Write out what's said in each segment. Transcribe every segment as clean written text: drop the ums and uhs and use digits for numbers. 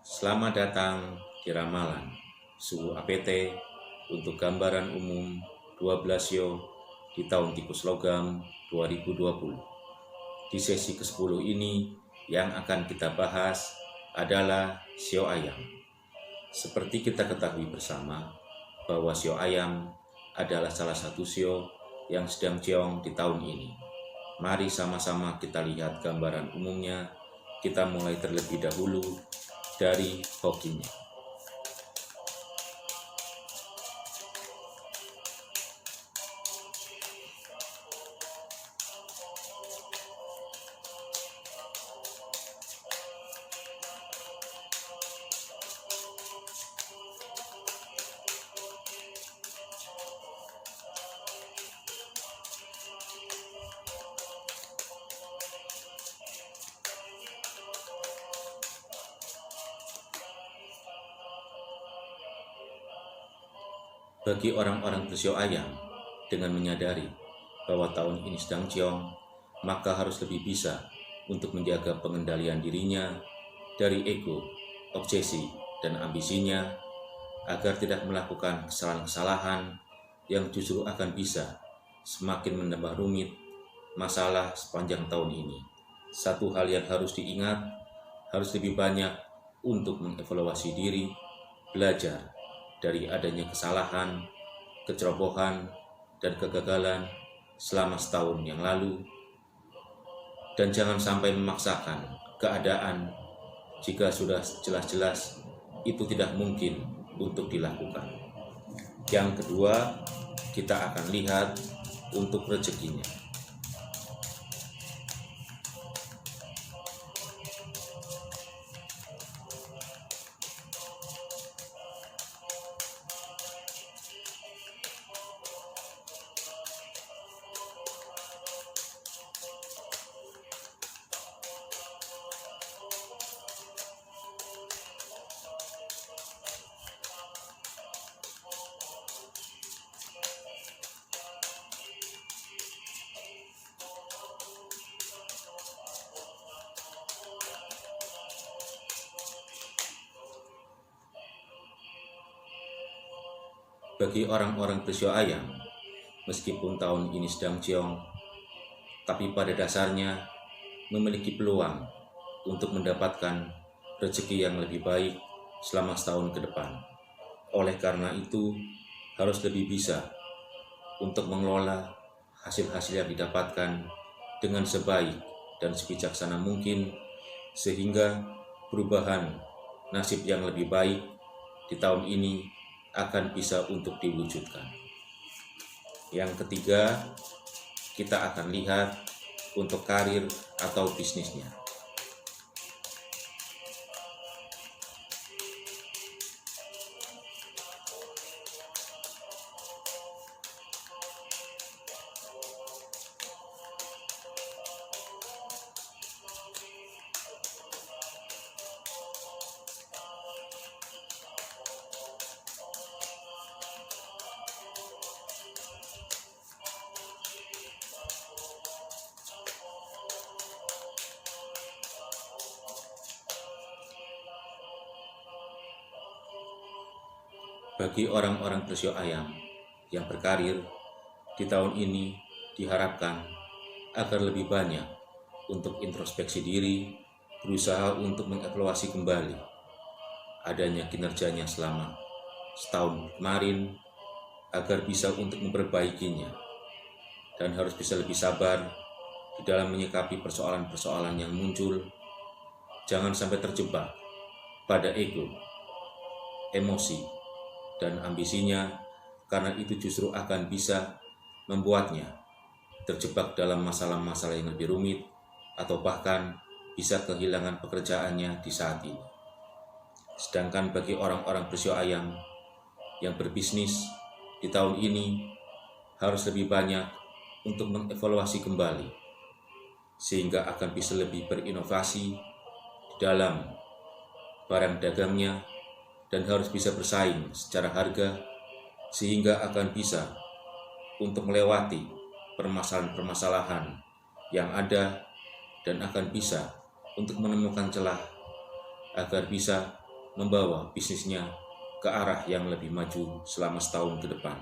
Selamat datang di ramalan suhu APT untuk gambaran umum 12 sio di tahun tikus logam 2020. Di sesi ke-10 ini yang akan kita bahas adalah sio ayam. Seperti kita ketahui bersama bahwa sio ayam adalah salah satu sio yang sedang ciong di tahun ini. Mari sama-sama kita lihat gambaran umumnya. Kita mulai terlebih dahulu dari hokinya. Bagi orang-orang bersio ayam, dengan menyadari bahwa tahun ini sedang ciong, maka harus lebih bisa untuk menjaga pengendalian dirinya dari ego, obsesi, dan ambisinya agar tidak melakukan kesalahan-kesalahan yang justru akan bisa semakin menambah rumit masalah sepanjang tahun ini. Satu hal yang harus diingat, harus lebih banyak untuk mengevaluasi diri, belajar dari adanya kesalahan, kecerobohan, dan kegagalan selama setahun yang lalu, dan jangan sampai memaksakan keadaan jika sudah jelas-jelas itu tidak mungkin untuk dilakukan. Yang kedua, kita akan lihat untuk rezekinya. Bagi orang-orang bersio ayam, meskipun tahun ini sedang ciong, tapi pada dasarnya memiliki peluang untuk mendapatkan rezeki yang lebih baik selama setahun ke depan. Oleh karena itu, harus lebih bisa untuk mengelola hasil-hasil yang didapatkan dengan sebaik dan sebijaksana mungkin, sehingga perubahan nasib yang lebih baik di tahun ini akan bisa untuk diwujudkan. Yang ketiga, kita akan lihat untuk karir atau bisnisnya. Bagi orang-orang bersio ayam yang berkarir di tahun ini diharapkan agar lebih banyak untuk introspeksi diri, berusaha untuk mengevaluasi kembali adanya kinerjanya selama setahun kemarin agar bisa untuk memperbaikinya, dan harus bisa lebih sabar di dalam menyikapi persoalan-persoalan yang muncul. Jangan sampai terjebak pada ego, emosi, dan ambisinya, karena itu justru akan bisa membuatnya terjebak dalam masalah-masalah yang lebih rumit atau bahkan bisa kehilangan pekerjaannya di saat ini. Sedangkan bagi orang-orang bersio ayam yang berbisnis di tahun ini harus lebih banyak untuk mengevaluasi kembali sehingga akan bisa lebih berinovasi di dalam barang dagangnya dan harus bisa bersaing secara harga sehingga akan bisa untuk melewati permasalahan-permasalahan yang ada dan akan bisa untuk menemukan celah agar bisa membawa bisnisnya ke arah yang lebih maju selama setahun ke depan.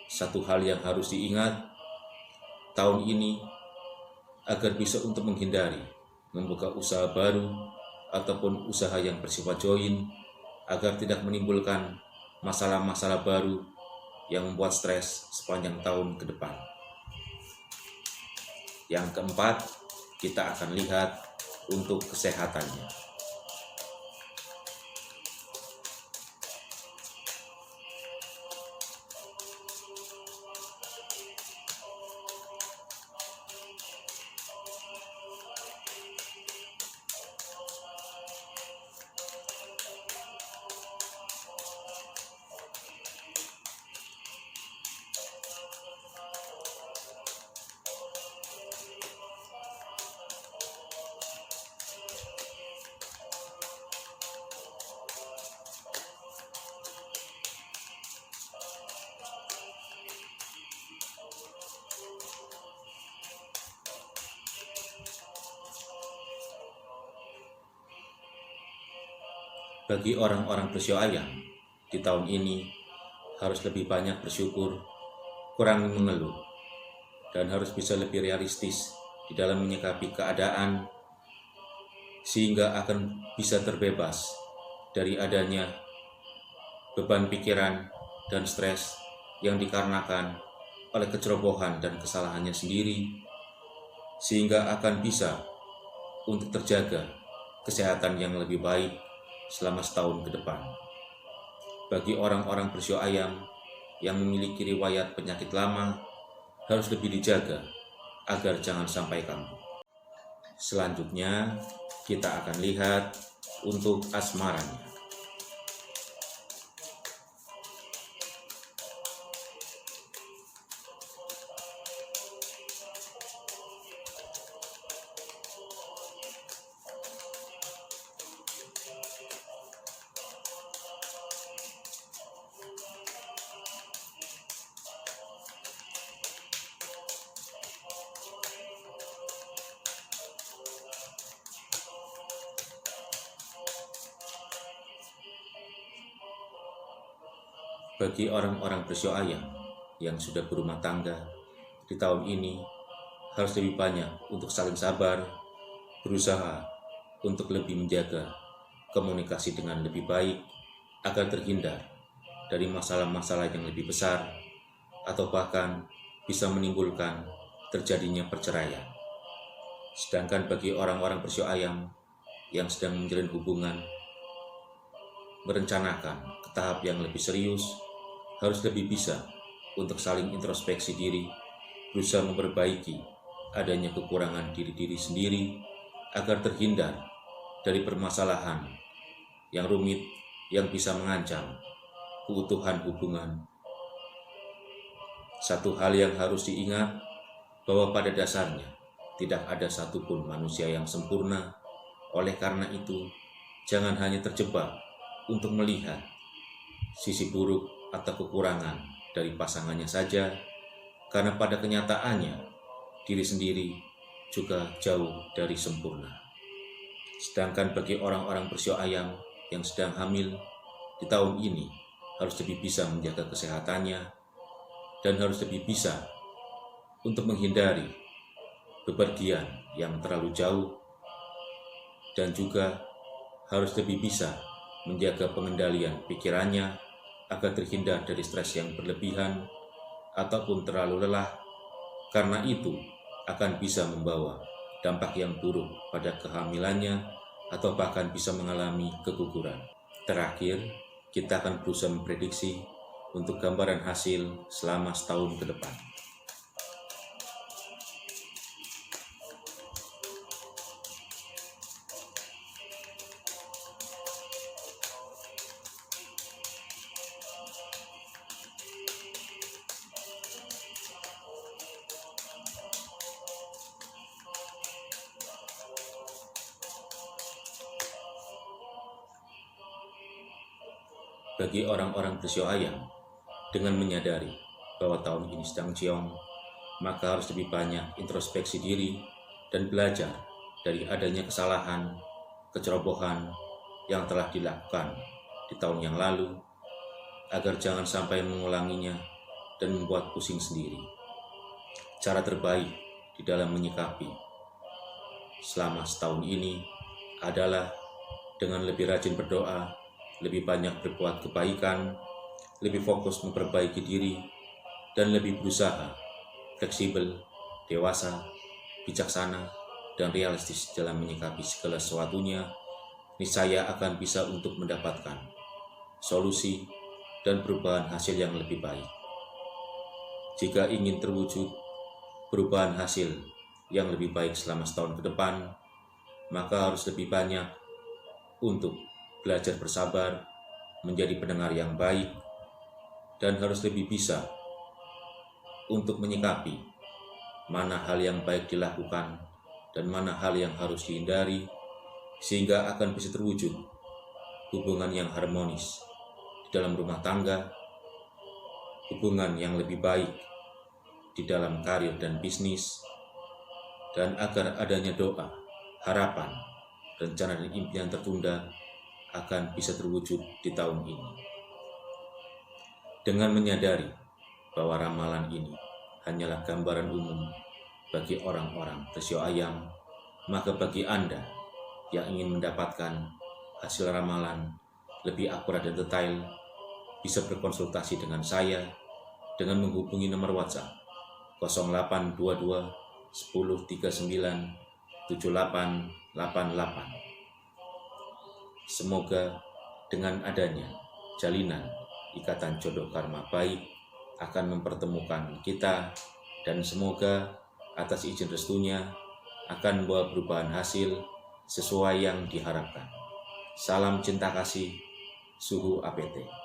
Satu hal yang harus diingat tahun ini agar bisa untuk menghindari membuka usaha baru ataupun usaha yang bersifat join agar tidak menimbulkan masalah-masalah baru yang membuat stres sepanjang tahun ke depan. Yang keempat, kita akan lihat untuk kesehatannya. Bagi orang-orang bersio ayam, di tahun ini harus lebih banyak bersyukur, kurangi mengeluh, dan harus bisa lebih realistis di dalam menyikapi keadaan sehingga akan bisa terbebas dari adanya beban pikiran dan stres yang dikarenakan oleh kecerobohan dan kesalahannya sendiri, sehingga akan bisa untuk terjaga kesehatan yang lebih baik selama setahun ke depan. Bagi orang-orang bersio ayam yang memiliki riwayat penyakit lama, harus lebih dijaga agar jangan sampai kambuh. Selanjutnya, kita akan lihat untuk asmaranya. Bagi orang-orang bersio ayam yang sudah berumah tangga, di tahun ini harus lebih banyak untuk saling sabar, berusaha untuk lebih menjaga komunikasi dengan lebih baik agar terhindar dari masalah-masalah yang lebih besar atau bahkan bisa menimbulkan terjadinya perceraian. Sedangkan bagi orang-orang bersio ayam yang sedang menjalin hubungan, merencanakan ke tahap yang lebih serius, harus lebih bisa untuk saling introspeksi diri, berusaha memperbaiki adanya kekurangan diri sendiri agar terhindar dari permasalahan yang rumit yang bisa mengancam keutuhan hubungan. Satu hal yang harus diingat bahwa pada dasarnya tidak ada satupun manusia yang sempurna. Oleh karena itu, jangan hanya terjebak untuk melihat sisi buruk atau kekurangan dari pasangannya saja, karena pada kenyataannya diri sendiri juga jauh dari sempurna. Sedangkan bagi orang-orang bersio ayam yang sedang hamil di tahun ini harus lebih bisa menjaga kesehatannya dan harus lebih bisa untuk menghindari bepergian yang terlalu jauh, dan juga harus lebih bisa menjaga pengendalian pikirannya agar terhindar dari stres yang berlebihan ataupun terlalu lelah, karena itu akan bisa membawa dampak yang buruk pada kehamilannya atau bahkan bisa mengalami keguguran. Terakhir, kita akan berusaha memprediksi untuk gambaran hasil selama setahun ke depan. Bagi orang-orang bersio ayam, dengan menyadari bahwa tahun ini sedang ciong, maka harus lebih banyak introspeksi diri dan belajar dari adanya kesalahan, kecerobohan, yang telah dilakukan di tahun yang lalu, agar jangan sampai mengulanginya dan membuat pusing sendiri. Cara terbaik di dalam menyikapi selama setahun ini adalah dengan lebih rajin berdoa, lebih banyak berbuat kebaikan, lebih fokus memperbaiki diri, dan lebih berusaha fleksibel, dewasa, bijaksana, dan realistis dalam menyikapi segala sesuatunya. Niscaya akan bisa untuk mendapatkan solusi dan perubahan hasil yang lebih baik. Jika ingin terwujud perubahan hasil yang lebih baik selama setahun ke depan, maka harus lebih banyak untuk belajar bersabar, menjadi pendengar yang baik, dan harus lebih bisa untuk menyikapi mana hal yang baik dilakukan dan mana hal yang harus dihindari, sehingga akan bisa terwujud hubungan yang harmonis di dalam rumah tangga, hubungan yang lebih baik di dalam karir dan bisnis, dan agar adanya doa, harapan, rencana dan impian tertunda akan bisa terwujud di tahun ini. Dengan menyadari bahwa ramalan ini hanyalah gambaran umum bagi orang-orang rasio ayam, maka bagi Anda yang ingin mendapatkan hasil ramalan lebih akurat dan detail, bisa berkonsultasi dengan saya dengan menghubungi nomor WhatsApp 0822 1039 7888. Semoga dengan adanya jalinan ikatan jodoh karma baik akan mempertemukan kita, dan semoga atas izin restunya akan membawa perubahan hasil sesuai yang diharapkan. Salam cinta kasih, Suhu APT.